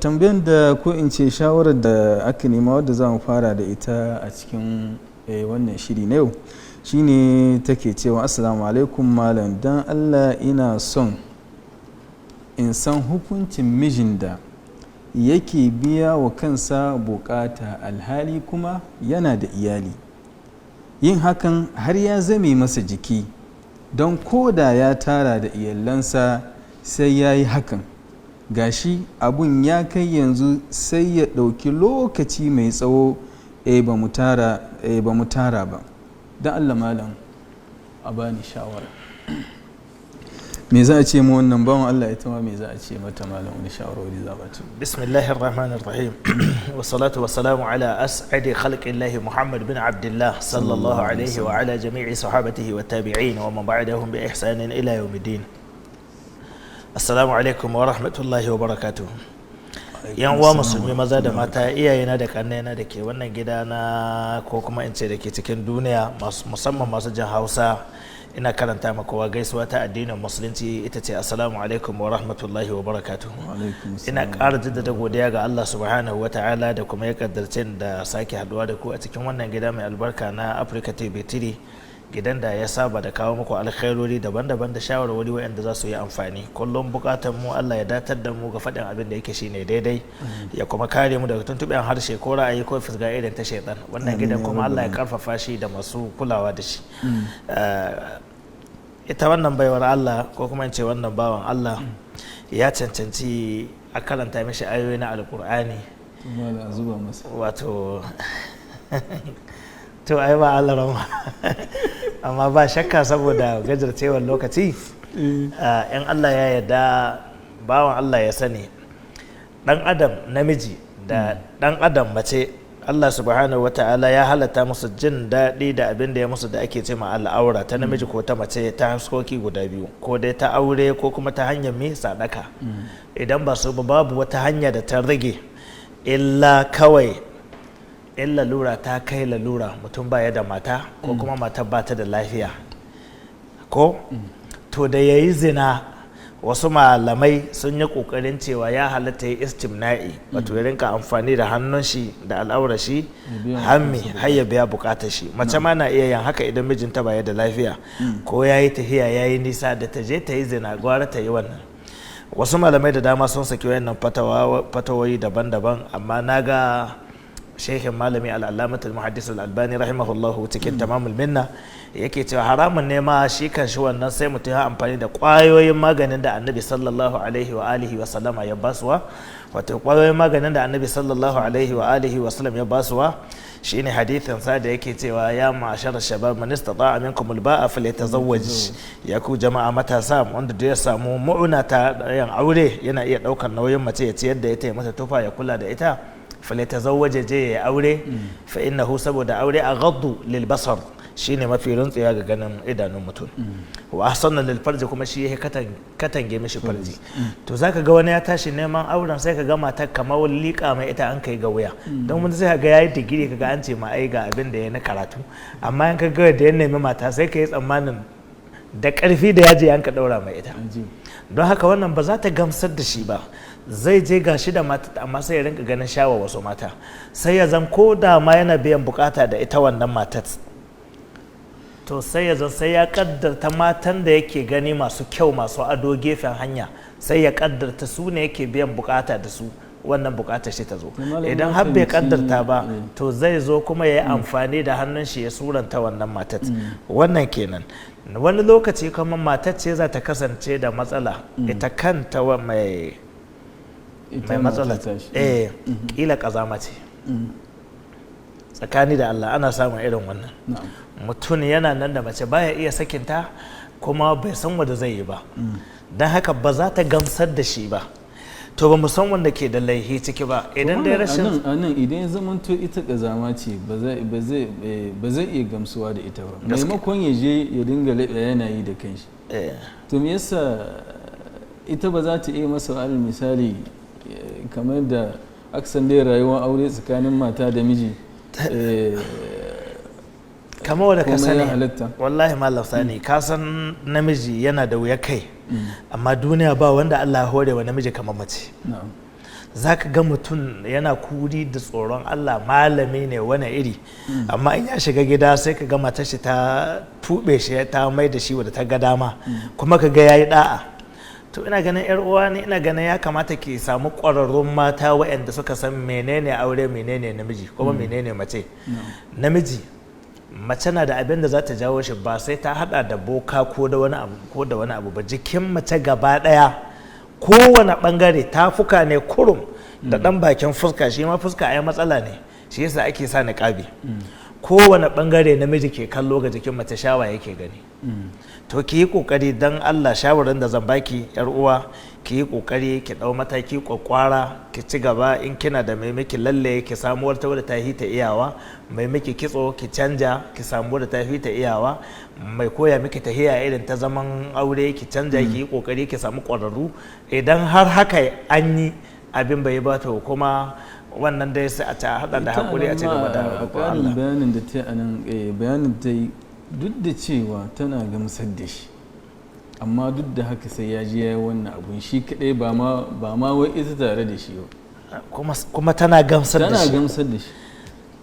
tambayar da ko in ce shawarar da aka nema wadda za mu fara da ita a cikin wannan shiri na yau shine take cewa assalamu alaikum malam, dan Allah ina son in san hukuncin mijin da yake biya wa kansa bukata alhali kuma yana da iyali. Yin hakan har ya zame masa jiki, don koda ya tara da iyalansa sai ya yi hakan. Gashi abun ya kai yanzu sai ya ɗauki lokaci mai tsawo ba mu tara ba. Don Allah malam a bani shawara. Me za a ce mu wannan bawan Allah ita ma me za a ce mata malam, wani shawarwari za ba ta? Bismillahir Rahmanir Rahim. Wa salatu wa salamu ala as'adi khalqillahi Muhammad bin Abdullah sallallahu alaihi wa ala jami'i sahabatihi wa tabi'in wa man ba'dahum bi ihsanin ila yawmiddin. Assalamu alaikum wa rahmatullahi wa barakatuh. Yan uwa musulmi maza da mata, iyayena da kannena da ke wannan gida na ko kuma in ce da ke cikin duniya, musamman masu jin Hausa, ina karanta ma kowa gaisuwa ta addinin musulunci, ita ce assalamu alaikum wa rahmatullahi wa barakatuh. Ina ƙara jaddada godiya ga Allah subhanahu wa ta'ala da kuma ya kaddarce da sake haduwa da ku a cikin wannan gida mai albarka na Africa TV 3, gidan da ya saba da kawo muku alkhairori daban-daban da shawarwari waɗanda za su yi amfani. Kullum bukatar mu Allah ya datar da mu ga faɗin abin da yake shine daidai, ya kuma kare mu daga tuntuɓen harshe ko ra'ayi ko fisga irin ta shaitan. Wannan gidan kuma Allah ya karfafa shi da masu kulawa da shi. Ita wannan baiwar Allah ko kuma in ce wannan bawan Allah ya cancanci a karanta mishi ayoyi na alkur'ani. Wato to ai ba Allah rama amma ba shakka saboda gajarcewar lokaci in Allah ya yarda bawan Allah ya sani, dan adam namiji da dan adam mace, Allah subhanahu wata'ala ya halatta musu jin daɗi da abin da ya musu da ake ce ma al'aura ta namiji ko ta mace ta haskoki guda biyu, ko dai ta aure ko kuma ta hanyar mai sadaka. Idan ba su babu wata hanya da ta rage illa kawai in lalura ta kai lalura, mutum baya da mata ko kuma mata ba ta da lafiya ko to da ya yi zina. Wasu malamai sun yi kokarin cewa ya halatta ya istimna'i, wato ya rinka amfani da hannun shi da al'aura shi hammi har ya biya bukatar shi. Mace ma na iya yin haka idan mijinta baya da lafiya ko ya yi tafiya ya yi nisa, da ta je ta yi zina gwara ta yi wannan. Wasu malamai da dama sun saki wayannan fatawoyi daban-daban, amma na ga shehin malami al'allamatul muhaddis al-albani rahimahullahu cikin tamamul minna yake cewa haramun ne ma shi kan shi wannan sai mutum ya amfani da kwayoyin maganin da annabi sallallahu alaihi wa alihi wa sallama ya basuwa. Wato kwayoyin maganin da annabi sallallahu alaihi wa alihi wa sallam ya basuwa shine hadithin sa da yake cewa ya ma'ashar shabab man istata'a minkum al-ba'a falyatazawwaj, ya ku jama'a matasa wanda da ya samu mu'una ta yan aure yana iya daukar nauyin mace ya ciyar da ita, ya mata tufa, ya kula da ita, falyatazawwaja je ya aure, fa innahu saboda aure aghaddu lil basar, shine mafi rantsuwa ga ganin idanun mutum, wa ahsanu lil farji, kuma shi yake katange mishi farji. To zaka ga wani ya tashi neman auren sai ka ga matar kamar liƙa mai ita an kai ga wuya, don wani sai ga yayi digiri kaga an ce ma ai ga abin da ya na karatu, amma in ka ga da ya nemi mata sai ka yi tsammanin da ƙarfi da yaji an ka daura mai ita. Don haka wannan ba za ta gamsar da shi ba, zai je gashi da mata amma sai ya rinka ganin shawa wasu mata, sai ya zan ko da ma yana biyan bukata da ita wannan matar, to sai ya zan sai ya kaddarta matan da yake gani masu kyau masu ado gefen hanya, sai ya kaddarta su ne yake biyan bukata da su, wannan bukatar shi ta zo. Idan har bai kaddarta ba to zai zo kuma ya yi amfani da hannun shi ya suranta wannan matar. Wannan kenan. Wani lokaci kuma matar ce za ta kasance da matsala, ita kanta mai matsala kila kazama ce. Tsakani da Allah ana samun irin wannan. Mutum yana nan da mace baya iya sakinta kuma bai san wanda zai yi ba, don haka ba za ta gamsar da shi ba. To ba mu san wanda ke da laihi ciki ba. Idan dai rashin anan idan ya zamanto ita kazama ce ba zai iya gamsuwa da ita ba, maimakon ya je ya dinga yana yi da kanshi. To me yasa ita ba za ta iya masa alal misali kamar da aksan dai rayuwar aure tsakanin mata da miji kamar wadda ka sani, wallahi malam sani, ka san namiji yana da wuya kai, amma duniya ba wanda Allah hore wa namiji kamar mace. za ka ga mutum yana kuri da tsoron Allah, malami ne wani iri, amma in ya shiga gida sai ka ga matar shi ta tuɓe shi ta mai da shi wadda ta ga dama, kuma ka ga yayi da'a. To ina ganin yar uwa ne, ina ganin ya kamata ki samu ƙwararrun mata waɗanda suka san menene aure, menene namiji, kuma menene mace. Namiji mace na da abin da za ta jawo shi, ba sai ta hada da boka ko da wani abu ba. Jikin mace gaba daya kowane bangare, tafuka ne kurum da dan bakin fuska, shi ma fuska ai matsala ne, shi yasa ake sa niqabi. Kowane bangare namiji ke kallo ga jikin mace shawa yake gani. To ki yi kokari dan Allah, shawaran da zan baki yar uwa, ki yi kokari ki dau mataki kwakwara, ki ci gaba. In kina da mai miki lalle, ki samu wata wadda ta hita iyawa, mai miki kitso ki canja, ki samu wadda ta hita iyawa, mai koya miki tahiya irin ta zaman aure ki canja, ki yi kokari ki samu ƙwararru. Idan har haka an yi abin bai ba, to kuma wannan dai sai a ta hada da hakuri a ci gaba da roƙon Allah. Bayanin da ta yi anan, bayanin ta yi duk da cewa tana gamsar da shi, amma duk da haka sai ya ji ya yi wannan abun shi kadai, ba ma wai ita tare da shi ba, kuma tana gamsar da shi. Tana gamsar da shi.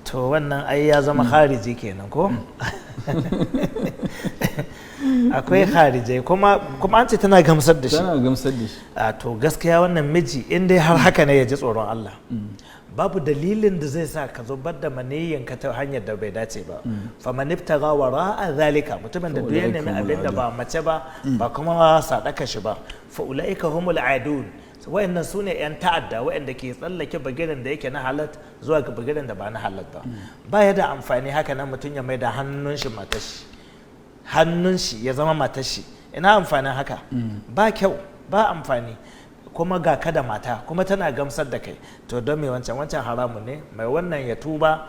To wannan ai ya zama khariji kenan ko? Akwai kharijai kuma an ce tana gamsar da shi. Tana gamsar da shi. To gaskiya wannan miji in dai har haka ne ya ji tsoron Allah. Babu dalilin da zai sa ka zubar da maniyyanka ta hanyar da bai dace ba. Faman ibtaga wara'a zalika, mutumin da duk ya nemi abin da ba mace ba, ba kuma sadaka shi ba, fa ulaika humul aadun. Wayannan su ne 'yan ta'adda waɗanda ke tsallake bagiren da yake na halat zuwa ga bagiren da ba na halat ba. Ba ya da amfani haka nan mutum ya mai da hannun shi matashi, hannun shi ya zama matashi. Ina amfanin haka? Ba kyau, ba amfani. Kuma ga ka da mata, kuma tana gamsar da kai, to don me wancan haramun ne. Mai wannan ya tuba.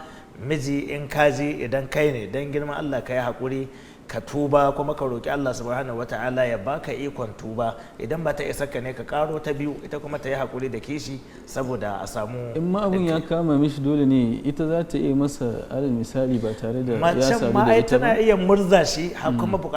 Miji in kaji, idan kai ne don girman Allah ka yi haƙuri, ka tuba, kuma ka roƙi Allah subhanahu wata'ala ya baka ikon tuba. Idan ba ta isa ka ne, ka karo ta biyu, ita kuma ta yi haƙuri da kishi saboda a samu. In ma abun ya kama mishi dole ne, ita za ta iya masa alal misali ba tare da ya macen sadu ma da ai ita ba. tana iya murza shi, kuma